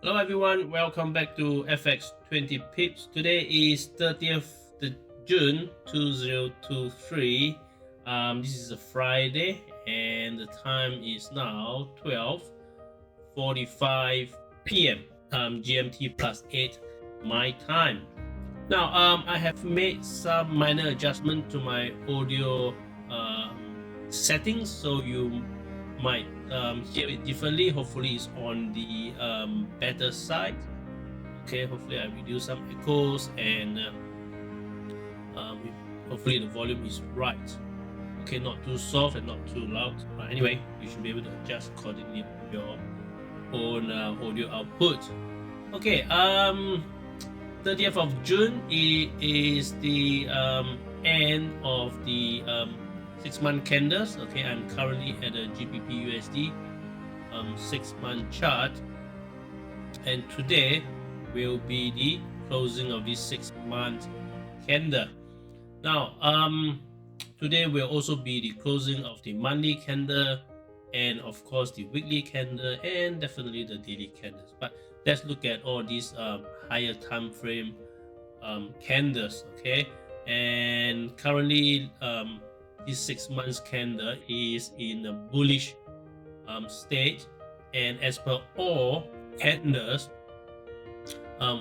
Hello everyone, welcome back to FX 20 Pips. Today is 30th June 2023. This is a Friday and the time is now 12:45 p.m. GMT plus 8 my time. Now I have made some minor adjustment to my audio settings, so you might hear it differently. Hopefully it's on the better side. Okay, hopefully I reduce some echoes and hopefully the volume is right. Okay, not too soft and not too loud. But anyway, you should be able to adjust accordingly on your own audio output. Okay, 30th of June is the end of the 6-month candles. Okay, I'm currently at a GBPUSD 6-month chart, and today will be the closing of this 6-month candle. Now, today will also be the closing of the monthly candle, and of course the weekly candle, and definitely the daily candles. But let's look at all these higher time frame candles. Okay, and currently this 6 months candle is in a bullish state, and as per all candles,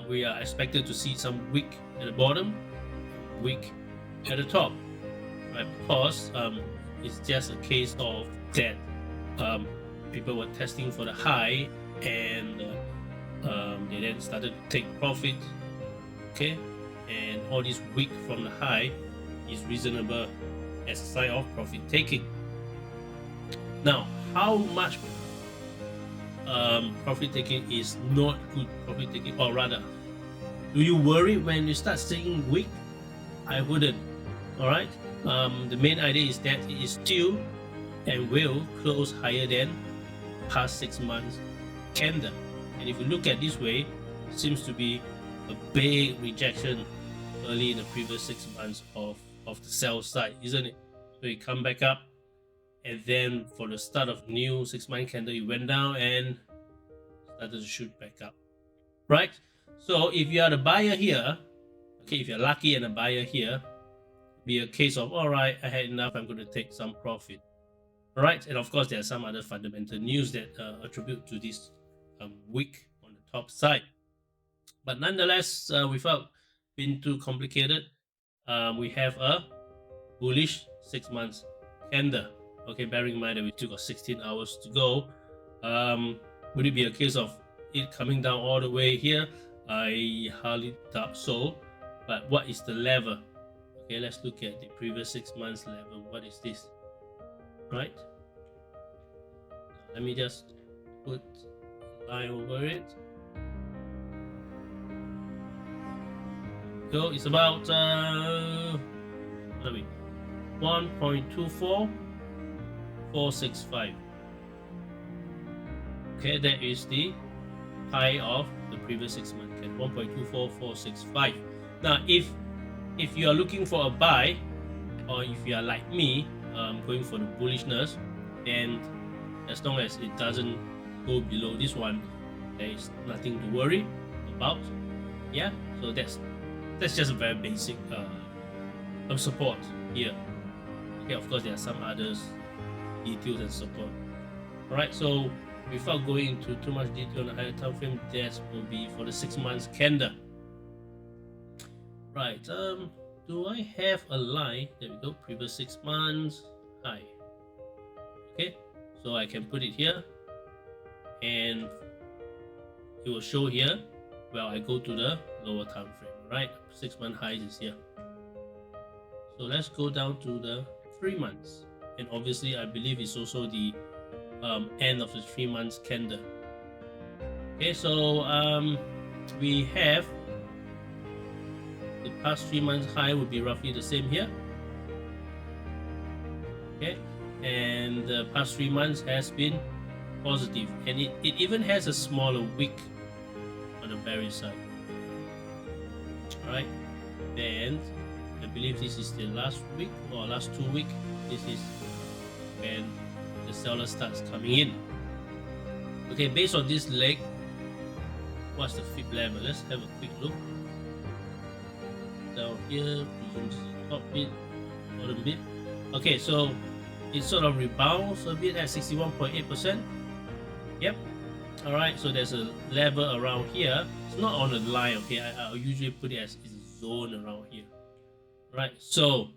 we are expected to see some wick at the bottom, wick at the top, right? Because it's just a case of that people were testing for the high, and they then started to take profit. Okay, and all this wick from the high is reasonable as a sign of profit taking. Now, how much profit taking is not good profit taking, or rather, do you worry when you start seeing wick? I wouldn't. All right. The main idea is that it is still and will close higher than past 6 months candle. And if you look at this way, it seems to be a big rejection early in the previous 6 months of the sell side, isn't it? So you come back up, and then for the start of new 6-month candle, you went down and started to shoot back up, right? So if you are the buyer here, okay, if you're lucky and a buyer here, be a case of, all right, I had enough, I'm going to take some profit. All right, and of course there are some other fundamental news that attribute to this wick on the top side, but nonetheless, without being too complicated, we have a bullish 6 months candle. Okay, bearing in mind that we still got 16 hours to go. Would it be a case of it coming down all the way here? I hardly doubt so. But what is the level? Okay, let's look at the previous 6 months level. What is this? Right? Let me just put a line over it. So it's about 1.24465. Okay, that is the high of the previous 6 months candle, 1.24465. Now, if you are looking for a buy, or if you are like me, going for the bullishness, and as long as it doesn't go below this one, there is nothing to worry about. Yeah, so that's just a very basic support here. Okay, of course there are some others details and support. All right, so without going into too much detail on the higher time frame, that will be for the 6 months candle. Right, do I have a line? There we go, previous 6 months high. Okay, so I can put it here, and it will show here. Well, I go to the lower time frame, right? 6 month highs is here. So let's go down to the 3 months, and obviously I believe it's also the end of the 3 months candle. Okay, so we have the past 3 months high would be roughly the same here. Okay, and the past 3 months has been positive, and it even has a smaller wick on the bearish side. All right, and I believe this is the last week or last 2 weeks. This is when the seller starts coming in. Okay, based on this leg, what's the fib level? Let's have a quick look down here. Presume this is the top bit, bottom bit. Okay, so it sort of rebounds a bit at 61.8%. Yep. All right, so there's a level around here. It's not on the line. Okay, I'll usually put it as a zone around here. Right, so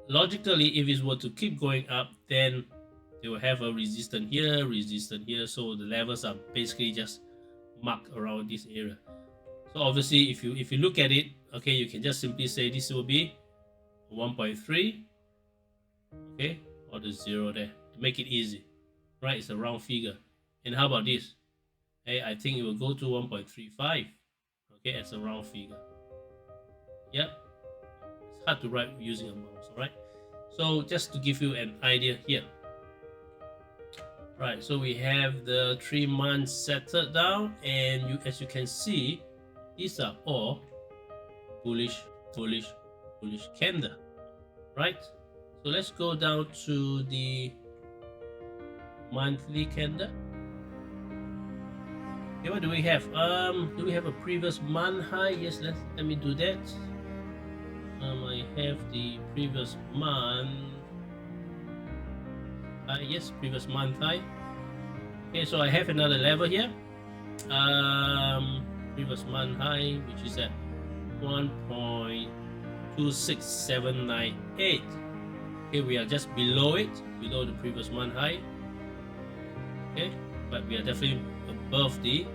logically, if it were to keep going up, then they will have a resistance here, so the levels are basically just marked around this area. So obviously, if you look at it, okay, you can just simply say this will be 1.3, okay, or the 0 there to make it easy, right? It's a round figure. And how about this? Hey, I think it will go to 1.35, okay, as a round figure. Yep, it's hard to write using a mouse, all right? So just to give you an idea here. Right, so we have the 3 months settled down, and as you can see, these are all bullish candle, right? So let's go down to the monthly candle. Okay, what do we have? Do we have a previous month high? Yes, let me do that. I have the previous month. Yes, previous month high. Okay, so I have another level here. Previous month high, which is at 1.26798. Okay, we are just below it, below the previous month high. Okay, but we are definitely above the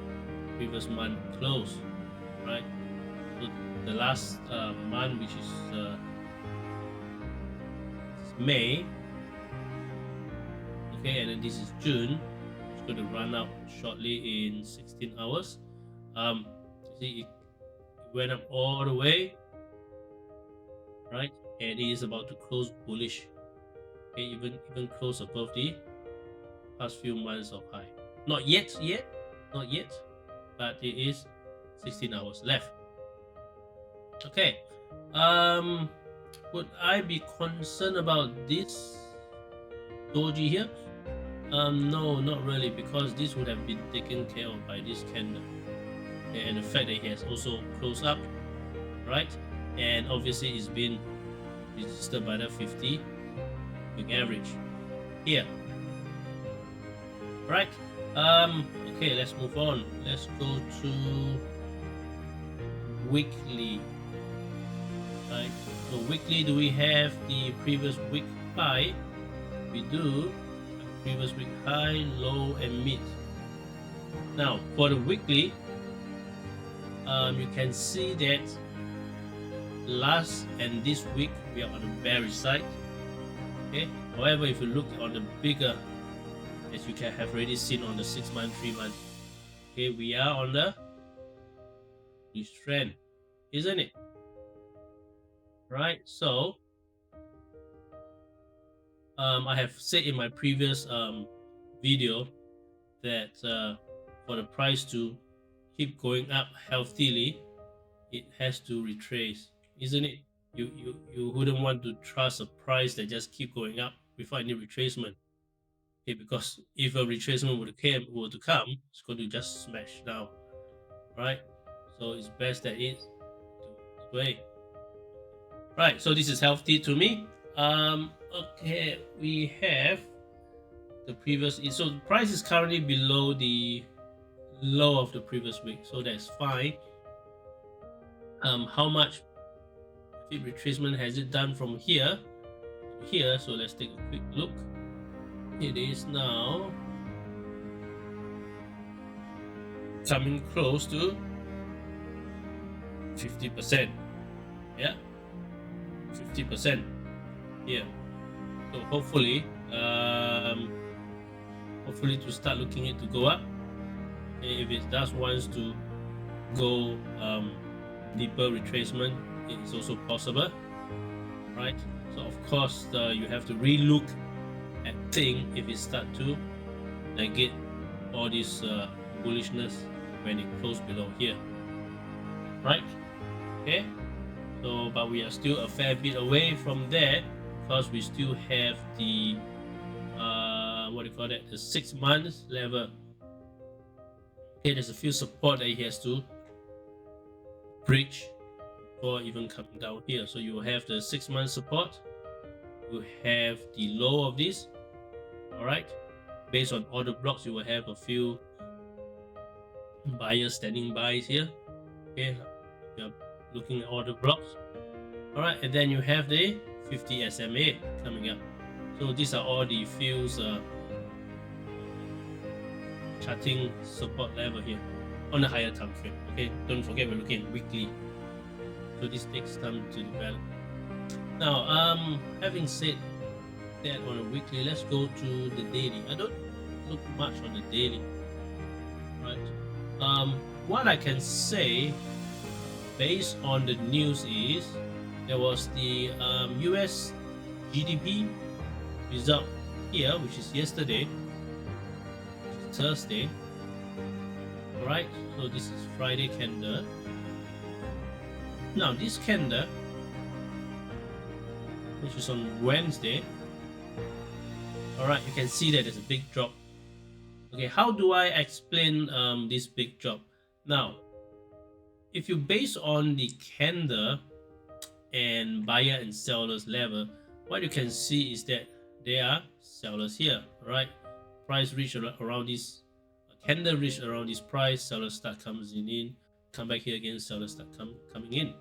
previous month close, right? So the last month, which is May. Okay, and then this is June. It's going to run out shortly in 16 hours. You see, it went up all the way, right? And it is about to close bullish. Okay, even close above the past few months of high. Not yet, but it is 16 hours left. Okay, would I be concerned about this doji here? No, not really, because this would have been taken care of by this candle. Okay, and the fact that it has also closed up, right? And obviously it's been resisted by the 50 moving average here, right? Okay, let's move on. Let's go to weekly, right? So weekly, do we have the previous week high? We do. Previous week high, low, and mid. Now for the weekly, you can see that last and this week we are on the bearish side. Okay, however, if you look on the bigger, as you can have already seen on the 6 month, 3 month, okay, we are on the bullish trend, isn't it? Right, so I have said in my previous video that for the price to keep going up healthily, it has to retrace, isn't it? You wouldn't want to trust a price that just keep going up without any retracement. Okay, because if a retracement were to come, it's going to just smash down, right? So it's best that it's this way. Right, so this is healthy to me. Okay, we have the previous, so the price is currently below the low of the previous week, so that's fine. How much fib retracement has it done from here to here? So let's take a quick look. It is now coming close to 50%. Yeah, 50% here. So hopefully to start looking at to go up. If it does wants to go deeper retracement, it's also possible, right? So of course you have to relook at thing if it start to negate all this bullishness when it close below here, right? Okay, so but we are still a fair bit away from there because we still have the what do you call that, the 6 months level. Okay, there's a few support that he has to breach before even coming down here. So you have the 6-month support, you have the low of this. All right, based on order blocks, you will have a few buyers standing by here. Okay, you're looking at order blocks. All right, and then you have the 50 SMA coming up. So these are all the few charting support level here on a higher time frame. Okay, don't forget we're looking at weekly, so this takes time to develop. Now, having said that on a weekly, let's go to the daily. I don't look much on the daily, right? What I can say based on the news is there was the US GDP result here, which is yesterday, which is Thursday. Alright, so this is Friday candle. Now this candle, which is on Wednesday, alright, you can see that there's a big drop. Okay, how do I explain this big drop? Now, if you base on the candle and buyer and sellers level, what you can see is that there are sellers here, right? Price reach around this candle reach around this price, sellers start coming in, come back here again, sellers start coming in,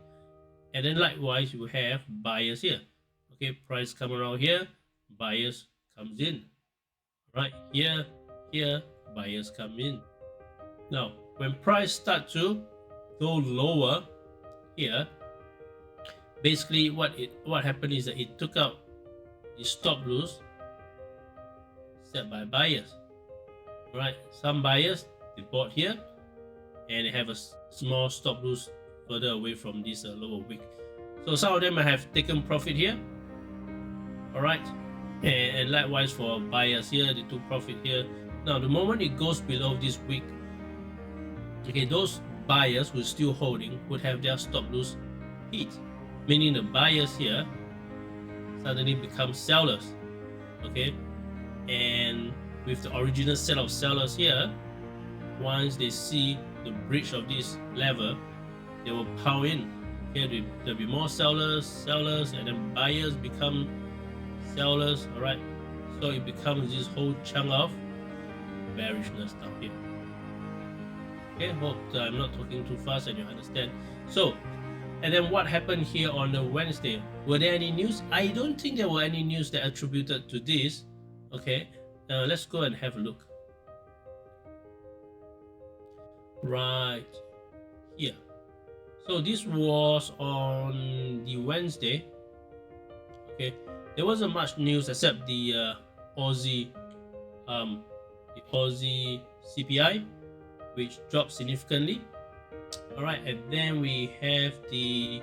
and then likewise you have buyers here. Okay, price come around here, buyers comes in, right here, buyers come in. Now when price start to go lower here, basically what happened is that it took out the stop loss set by buyers. Right, some buyers they bought here and they have a small stop loss further away from this lower wick. So some of them might have taken profit here. All right, and likewise for buyers here, they took profit here. Now the moment it goes below this wick, okay, those buyers who are still holding would have their stop loss hit, meaning the buyers here suddenly become sellers. Okay, and with the original set of sellers here, once they see the breach of this level, they will pile in. Okay, there'll be more sellers, and then buyers become sellers. All right, so it becomes this whole chunk of bearishness down here. Okay, hope I'm not talking too fast and you understand. So, and then what happened here on the Wednesday? Were there any news? I don't think there were any news that attributed to this. Okay, let's go and have a look. Right here. So this was on the Wednesday. Okay, there wasn't much news except the Aussie CPI, which dropped significantly. All right, and then we have the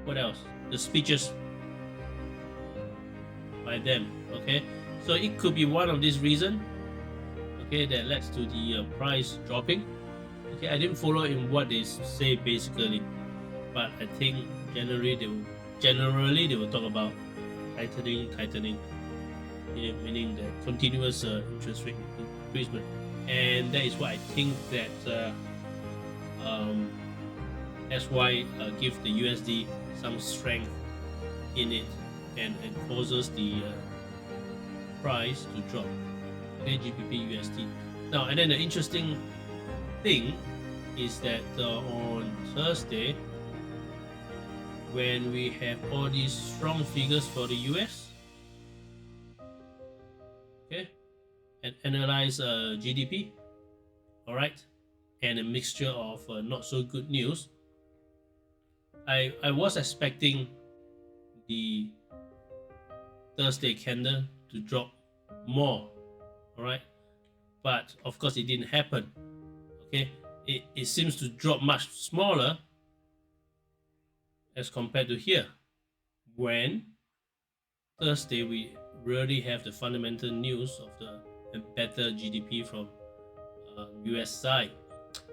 what else? The speeches by them. Okay, so it could be one of these reasons. Okay, that leads to the price dropping. Okay, I didn't follow in what they say basically, but I think generally they will talk about tightening, meaning the continuous interest rate increasement, and that is why I think that that's why give the USD some strength in it and causes the price to drop. Okay, GBPUSD. Now, and then the interesting thing is that on Thursday, when we have all these strong figures for the US, okay, and analyze GDP, all right, and a mixture of not so good news, I was expecting the Thursday candle to drop more, all right, but of course it didn't happen. Okay, it seems to drop much smaller as compared to here, when Thursday we really have the fundamental news of the better GDP from US side.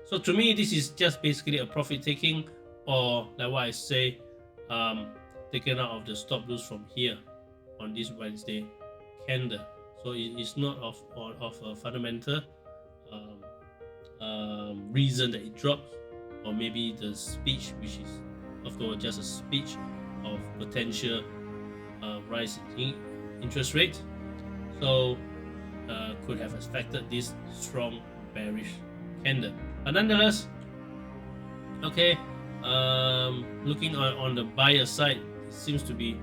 So to me, this is just basically a profit taking, or like what I say, taken out of the stop loss from here on this Wednesday candle. So it's not of a fundamental reason that it dropped, or maybe the speech, which is after all just a speech of potential rise in interest rate, so could have affected this strong bearish candle. But nonetheless, okay, looking on the buyer side, it seems to be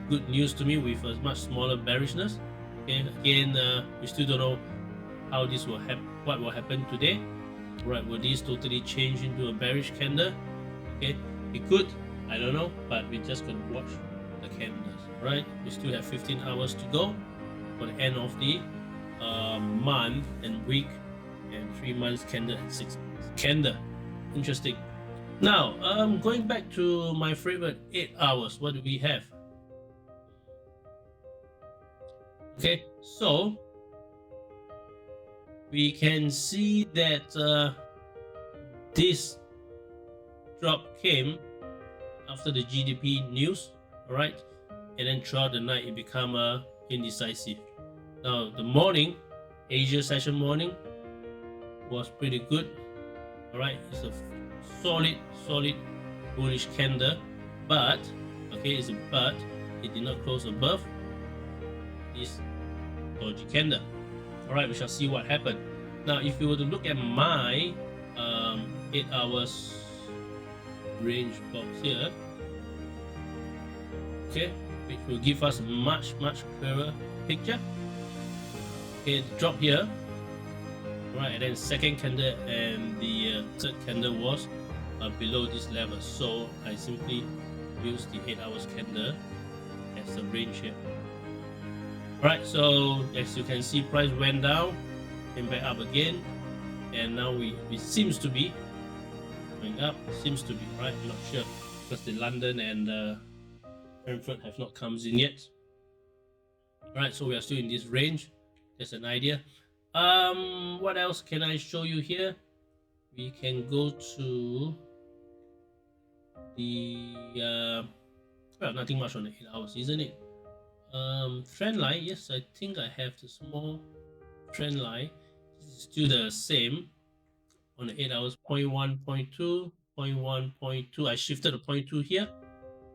good news to me with a much smaller bearishness. Okay, again, we still don't know how this will happen, what will happen today. Right, will this totally change into a bearish candle? Okay, it could, I don't know, but we're just gonna watch the candles. Right, we still have 15 hours to go for the end of the month and week, and 3 months candle and 6 months candle. Interesting. Now, going back to my favorite 8 hours, what do we have? Okay, so we can see that this drop came after the GDP news, all right, and then throughout the night it became indecisive. Now the morning, Asia session morning, was pretty good. All right, it's a solid bullish candle, but okay, it's a but it did not close above this dodgy candle. All right, we shall see what happened. Now, if you were to look at my 8 hours range box here, okay, which will give us a much clearer picture. Okay, drop here, right, and then second candle and the third candle was below this level, so I simply use the 8 hours candle as the range here. Alright, so as you can see, price went down, came back up again, and now we seems to be going up. Seems to be, right? I'm not sure because the London and Frankfurt have not come in yet. Alright, so we are still in this range. That's an idea. What else can I show you here? We can go to the well, nothing much on the 8 hours, isn't it? Trend line, yes, I think I have the small trend line. This is still the same on the 8 hours, 0.1, 0.2, 0.1, 0.2. I shifted the 0.2 here.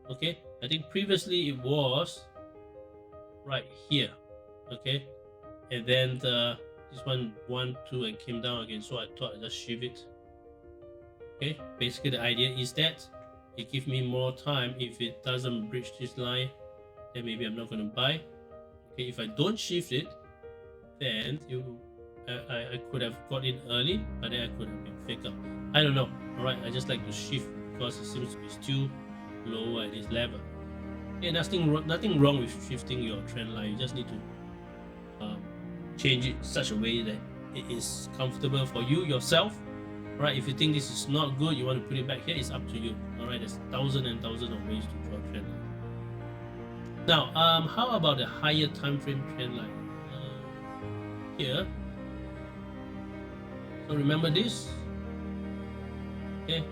Okay, I think previously it was right here. Okay, and then this one 1, 2 and came down again, so I thought I'd just shift it. Okay, basically the idea is that it gives me more time. If it doesn't breach this line, then maybe I'm not going to buy. Okay, if I don't shift it, then I could have got in early, but then I could have been fake up. I don't know. All right, I just like to shift because it seems to be still lower at this level. Okay, nothing wrong with shifting your trend line. You just need to change it in such a way that it is comfortable for you yourself. All right, if you think this is not good, you want to put it back here, it's up to you. All right, there's thousands and thousands of ways to draw a trend line. Now, how about the higher time frame trend line? Here. So remember this. Okay.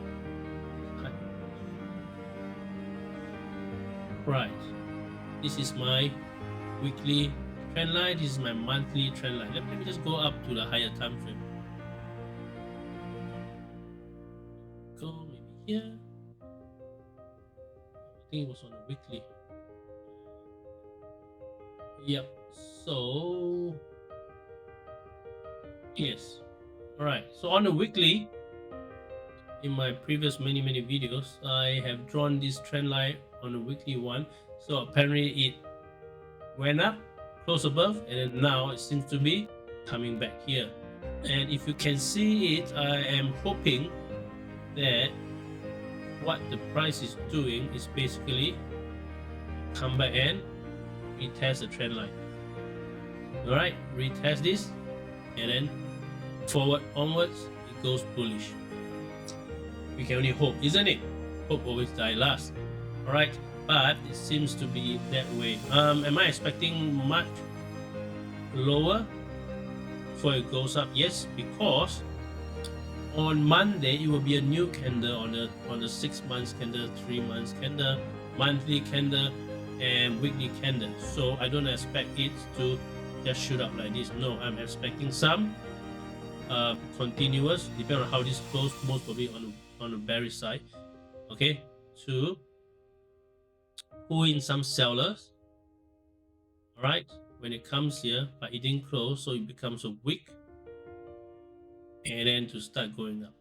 Right. This is my weekly trend line. This is my monthly trend line. Let me just go up to the higher time frame. Go maybe here. I think it was on the weekly. Yep, so yes, all right, so on the weekly, in my previous many videos, I have drawn this trend line on the weekly one. So apparently it went up close above, and then now it seems to be coming back here. And if you can see it, I am hoping that what the price is doing is basically come back and retest the trend line. All right, retest this, and then forward onwards it goes bullish. We can only hope, isn't it? Hope always die last. All right, but it seems to be that way. Am I expecting much lower before it goes up? Yes, because on Monday it will be a new candle on the 6 months candle, 3 months candle, monthly candle, and weekly candle. So I don't expect it to just shoot up like this. No, I'm expecting some continuous, depending on how this close, most probably on the bearish side. Okay, to pull in some sellers. All right, when it comes here, but it didn't close, so it becomes a wick, and then to start going up.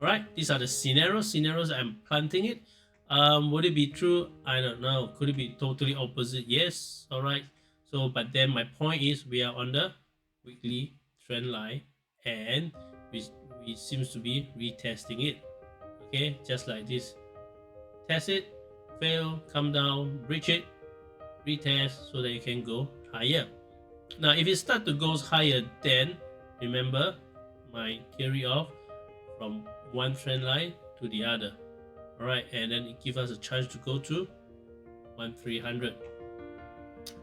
All right, these are the scenarios I'm planting it. Would it be true? I don't know. Could it be totally opposite? Yes. All right. So, but then my point is we are on the weekly trend line, and we seems to be retesting it. Okay, just like this. Test it, fail, come down, breach it, retest, so that you can go higher. Now, if it start to go higher, then remember my theory of from one trend line to the other. All right, and then it gives us a chance to go to 1,300,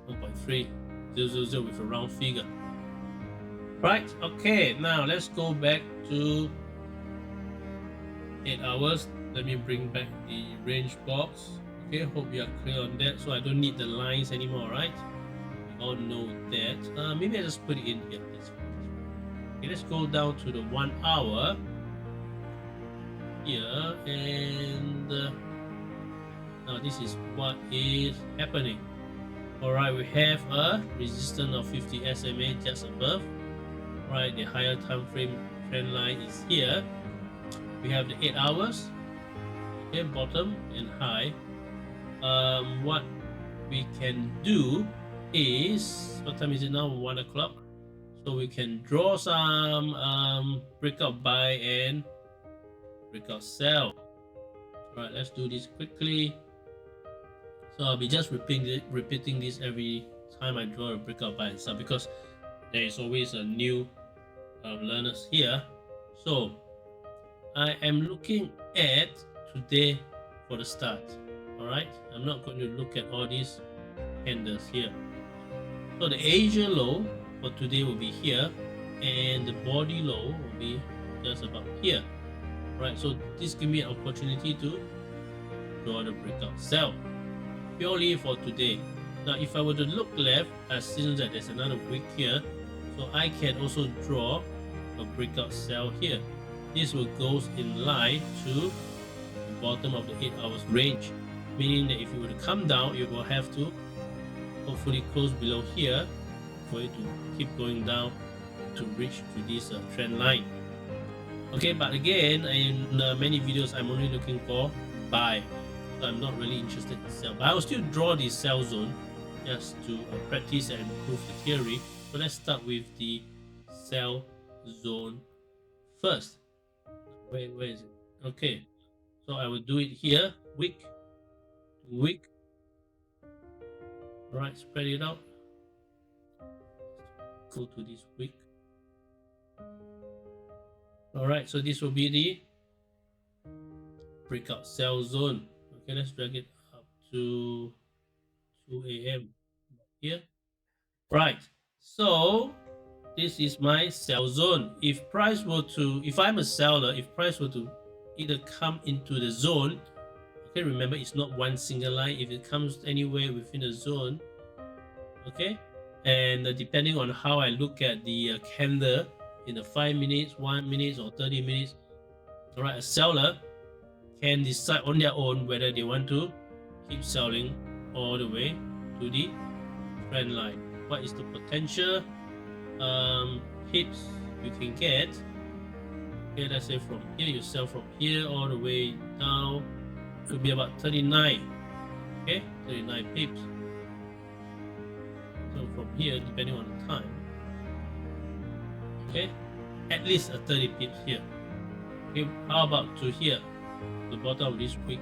1.3000 with a round figure. Right, okay, now let's go back to 8 hours. Let me bring back the range box. Okay, hope you are clear on that, so I don't need the lines anymore, right? We all know that. Maybe I just put it in here. Okay, let's go down to the 1 hour here, and now this is what is happening. All right, we have a resistance of 50 SMA just above. All right, the higher time frame trend line is here. We have the 8 hours, okay, bottom and high. What we can do is, what time is it now? 1 o'clock. So we can draw some breakout buy and breakout sell. All right, let's do this quickly. So I'll be just repeating this every time I draw a breakout buy and sell, because there is always a new learners here. So I am looking at today for the start. All right, I'm not going to look at all these candles here. So the Asia low for today will be here, and the body low will be just about here. Right, so this gives me an opportunity to draw the breakout sell purely for today. Now, if I were to look left, I see that there's another wick here, so I can also draw a breakout sell here. This will go in line to the bottom of the 8 hours range, meaning that if you were to come down, you will have to hopefully close below here for it to keep going down to reach to this trend line. Okay, but again, in many videos, I'm only looking for buy. So I'm not really interested in sell. But I will still draw the sell zone just to practice and improve the theory. So let's start with the sell zone first. Where is it? Okay, so I will do it here, wick to wick. All right, spread it out. Go to this wick. All right, so this will be the breakout sell zone. Okay, let's drag it up to 2 a.m. here. Right, so this is my sell zone. If I'm a seller, if price were to either come into the zone, okay, remember it's not one single line. If it comes anywhere within the zone, okay, and depending on how I look at the candle in the 5 minutes, 1 minute, or 30 minutes, all right, a seller can decide on their own whether they want to keep selling all the way to the trend line. What is the potential hits you can get? Okay, let's say from here, you sell from here all the way down, could be about 39. Okay, 39 pips. So from here, depending on the time, okay, at least a 30 pips here. Okay, how about to here, the bottom of this wick?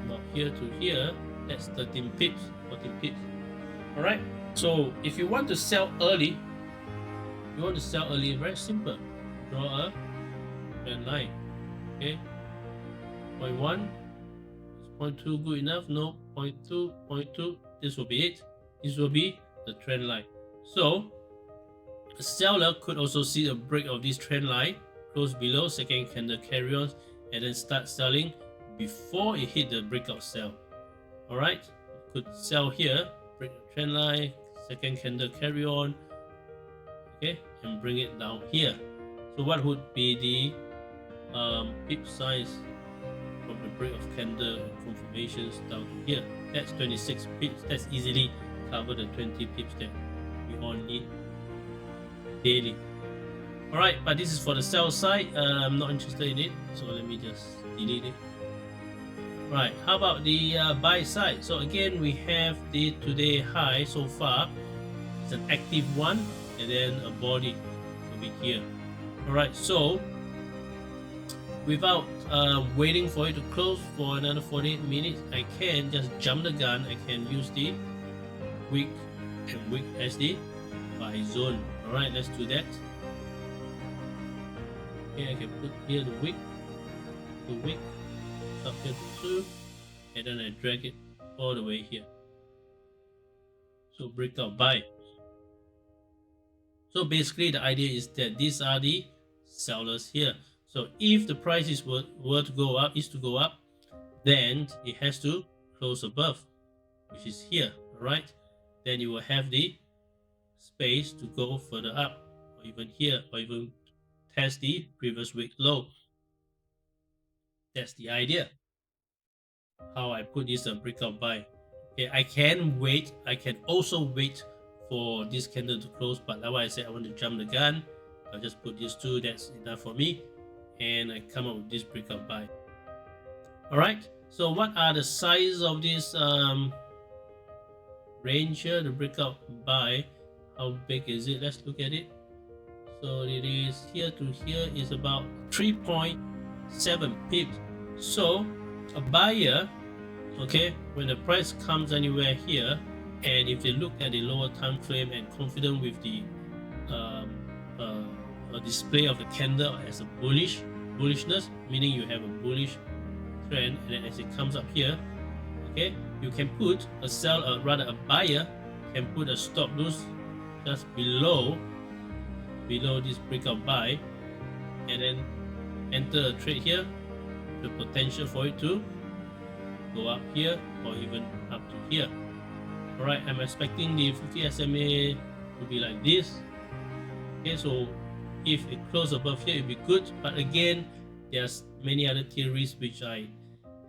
About here to here, that's 13 pips, 14 pips. All right. So if you want to sell early, very simple. Draw a trend line. Okay. 0.1. Is 0.2 good enough? No. 0.2, 0.2. This will be it. This will be the trend line. So a seller could also see a break of this trend line, close below, second candle carry on, and then start selling before it hit the breakout sell. All right. Could sell here break the trend line, second candle carry on, okay, and bring it down here. So what would be the pip size from the break of candle confirmations down to here? That's 26 pips. That's easily cover the 20 pips that we all need daily. Alright, but this is for the sell side. I'm not interested in it, so let me just delete it. Right, how about the buy side? So again, we have the today high so far. It's an active one, and then a body will be here. Alright, so without waiting for it to close for another 48 minutes, I can just jump the gun. I can use the week and week as the buy zone. Alright, let's do that. Okay, I can put here the wick, up here to 2, and then I drag it all the way here. So breakout buy. So basically the idea is that these are the sellers here. So if the price were to go up, then it has to close above, which is here, alright? Then you will have the space to go further up, or even here, or even test the previous week low. That's the idea. How I put this breakout buy. Okay, I can wait. I can also wait for this candle to close, but like I said, I want to jump the gun. I'll just put these two. That's enough for me, and I come up with this breakout buy. All right. So what are the sizes of this range here? The breakout buy. How big is it? Let's look at it. So it is here to here is about 3.7 pips. So a buyer, okay, when the price comes anywhere here, and if they look at the lower time frame and confident with the display of the candle as a bullishness, meaning you have a bullish trend, and then as it comes up here, okay, you can put a buyer can put a stop loss just below this breakout buy, and then enter a trade here, the potential for it to go up here or even up to here. Alright, I'm expecting the 50 SMA to be like this. Okay, so if it closes above here, it'd be good, but again, there's many other theories which I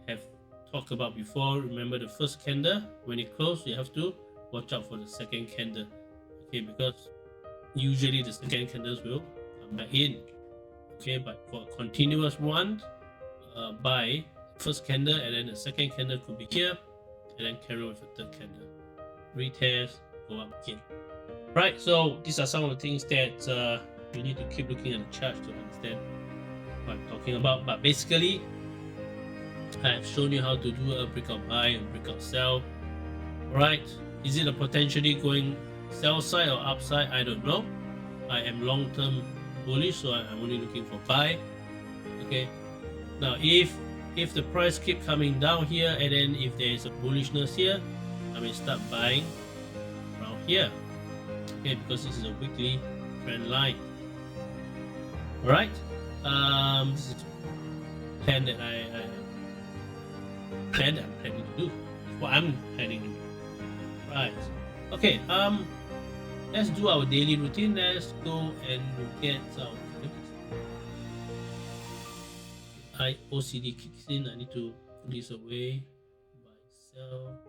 have talked about before. Remember the first candle, when it closes, you have to watch out for the second candle, okay, because usually the second candles will come back in. Okay, but for a continuous one, buy first candle, and then the second candle could be here, and then carry on with the third candle, retest, go up again. Right, so these are some of the things that you need to keep looking at the chart to understand what I'm talking about. But basically, I have shown you how to do a breakout buy and breakout sell. Right, is it a potentially going sell side or upside? I don't know. I am long-term bullish, so I'm only looking for buy. Okay, now if the price keep coming down here, and then if there is a bullishness here, I may start buying around here. Okay, because this is a weekly trend line. All right, this is plan that I'm planning to do. What I'm planning to do. Right. Okay. Let's do our daily routine. Let's go and look at our OCD kicks in. I need to put this away. Buy, sell.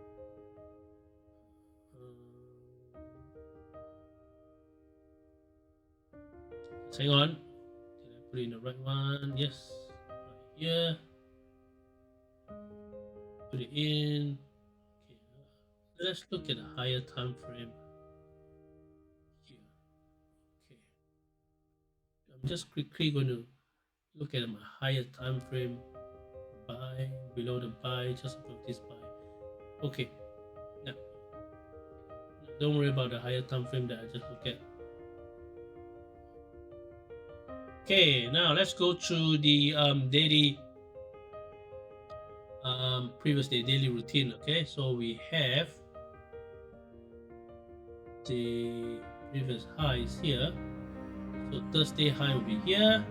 Hang on. Did I put in the right one? Yes. Right here. Put it in. Okay. Let's look at a higher time frame. I'm just quickly going to look at my higher time frame, buy, below the buy, just above this buy. Okay, now don't worry about the higher time frame that I just look at. Okay, now let's go to the daily previous day daily routine. Okay, so we have the previous highs here. So Thursday high will be here,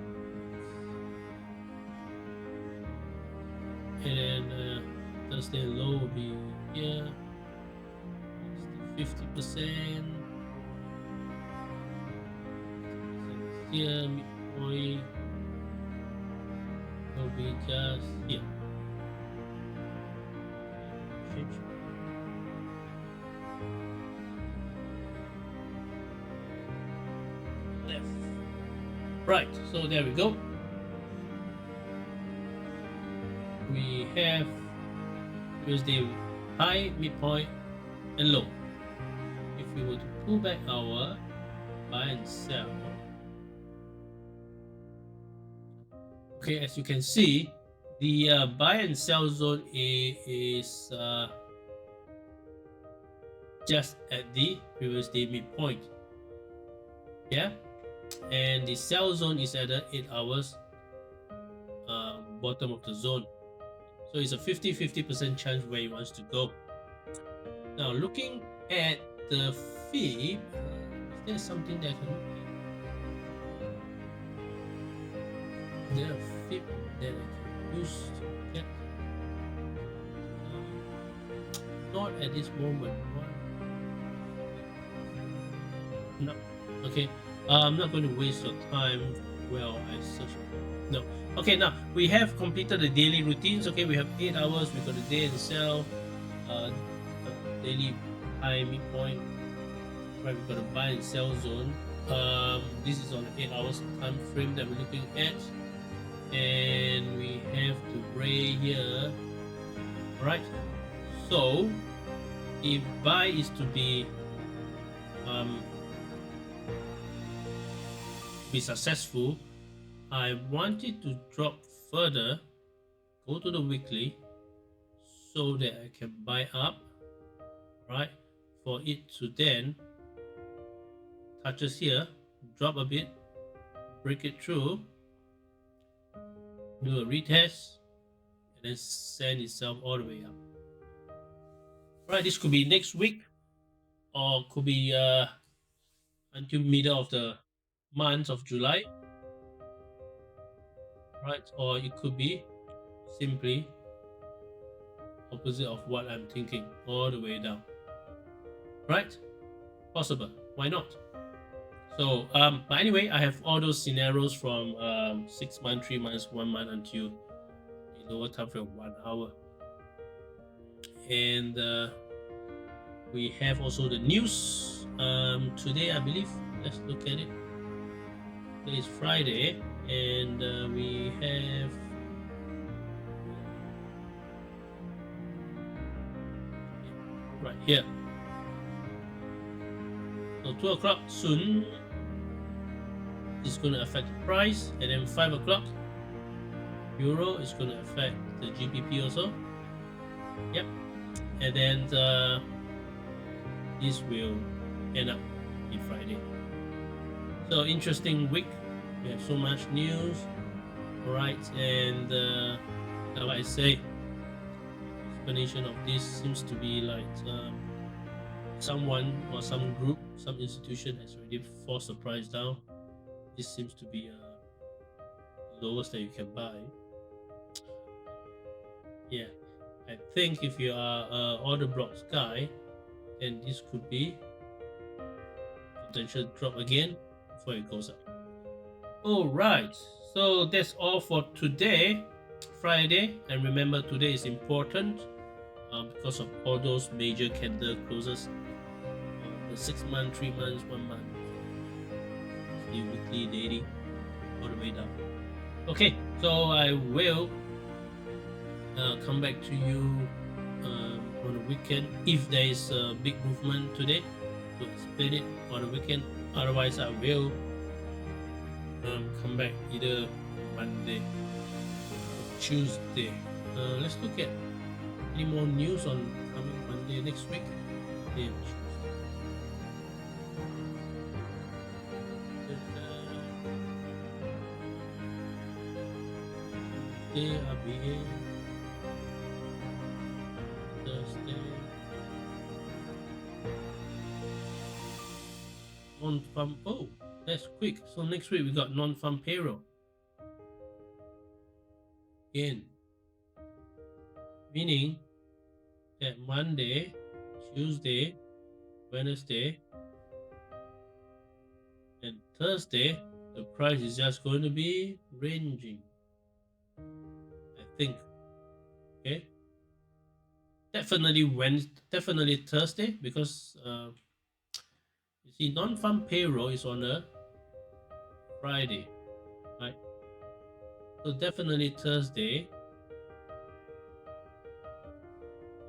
and then Thursday low will be here. 50%. Here, midpoint will be just here. Change. Left. Right, so there we go. We have USD high, midpoint, and low. If we were to pull back our buy and sell, okay, as you can see, the buy and sell zone is just at the previous day midpoint. Yeah, and the sell zone is at the 8 hours bottom of the zone. So it's a 50-50% chance where he wants to go. Now looking at the fib, is there something that I can look at? Is there a fib that I can use to get? Not at this moment. No. Okay. I'm not going to waste your time. Well, I search. No. Okay, now we have completed the daily routines. Okay, we have 8 hours. We got a day and sell, daily high, midpoint. Right, we got a buy and sell zone. This is on the 8 hours time frame that we're looking at, and we have the ray here. Right. So, if buy is to be successful, I want it to drop further, go to the weekly, so that I can buy up, right? For it to then touches here, drop a bit, break it through, do a retest, and then send itself all the way up. Right, this could be next week, or could be until middle of the month of July, right? Or it could be simply opposite of what I'm thinking, all the way down, right? Possible, why not? So but anyway, I have all those scenarios from 6 months, 3 months, 1 month, until the lower time frame of 1 hour. And we have also the news today, I believe. Let's look at it. Today is Friday, and we have right here. So 2 o'clock soon is going to affect the price, and then 5 o'clock euro is going to affect the GBP also. Yep, and then this will end up in Friday. So interesting week. We have so much news. All right, and like I say, explanation of this seems to be like someone or some group, some institution has already forced the price down. This seems to be the lowest that you can buy. Yeah, I think if you are an order blocks guy, then this could be potential drop again before it goes up. All right, so that's all for today, Friday. And remember, today is important because of all those major candle closes. The 6 month, 3 months, 1 month, the weekly, daily, all the way down. Okay, so I will come back to you on the weekend if there is a big movement today to explain it on the weekend. Otherwise, I will come back either Monday or Tuesday. Let's look at any more news on coming Monday next week. Yeah, RBA, Thursday, non-farm. Oh, that's quick. So next week we got non-farm payroll. Again, meaning that Monday, Tuesday, Wednesday, and Thursday, the price is just going to be ranging, I think. Okay, definitely Wednesday, definitely Thursday, because you see, non-farm payroll is on a Friday, right? So definitely Thursday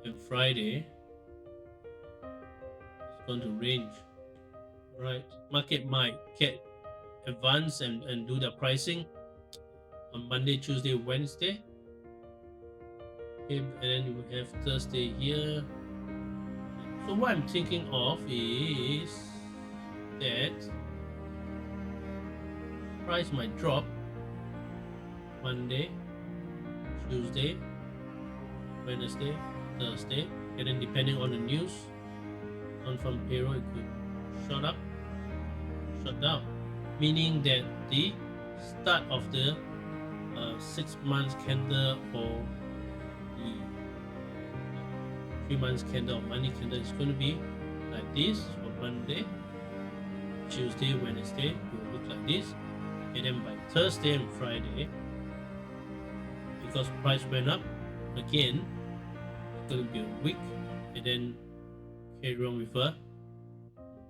and Friday is going to range, right? Market might get advance and do the pricing on Monday, Tuesday, Wednesday. Okay, and then you have Thursday here. So what I'm thinking of is that price might drop Monday, Tuesday, Wednesday, Thursday, and then depending on the news, on from payroll, it could shut up, shut down, meaning that the start of the 6 months candle or the 3 months candle or money candle is going to be like this for Monday, Tuesday, Wednesday, it will look like this, and then by Thursday and Friday, because price went up again, it's going to be a week, and then carry on with a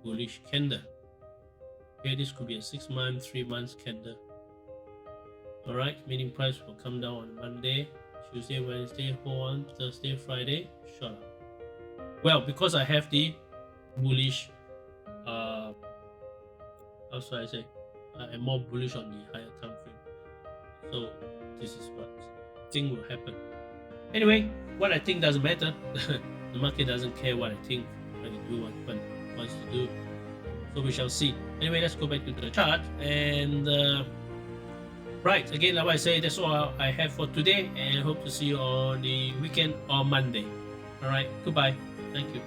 bullish candle. Okay, this could be a 6 month, 3 months candle. All right, meaning price will come down on Monday, Tuesday, Wednesday, hold on, Thursday, Friday, shut up. Well, because I have the bullish, how should I say, I'm more bullish on the higher time frame. So this is what I think will happen. Anyway, what I think doesn't matter. The market doesn't care what I think, what I do, what it wants to do. So we shall see. Anyway, let's go back to the chart. And right, again, like I say, that's all I have for today. And hope to see you on the weekend or Monday. All right, goodbye. Thank you.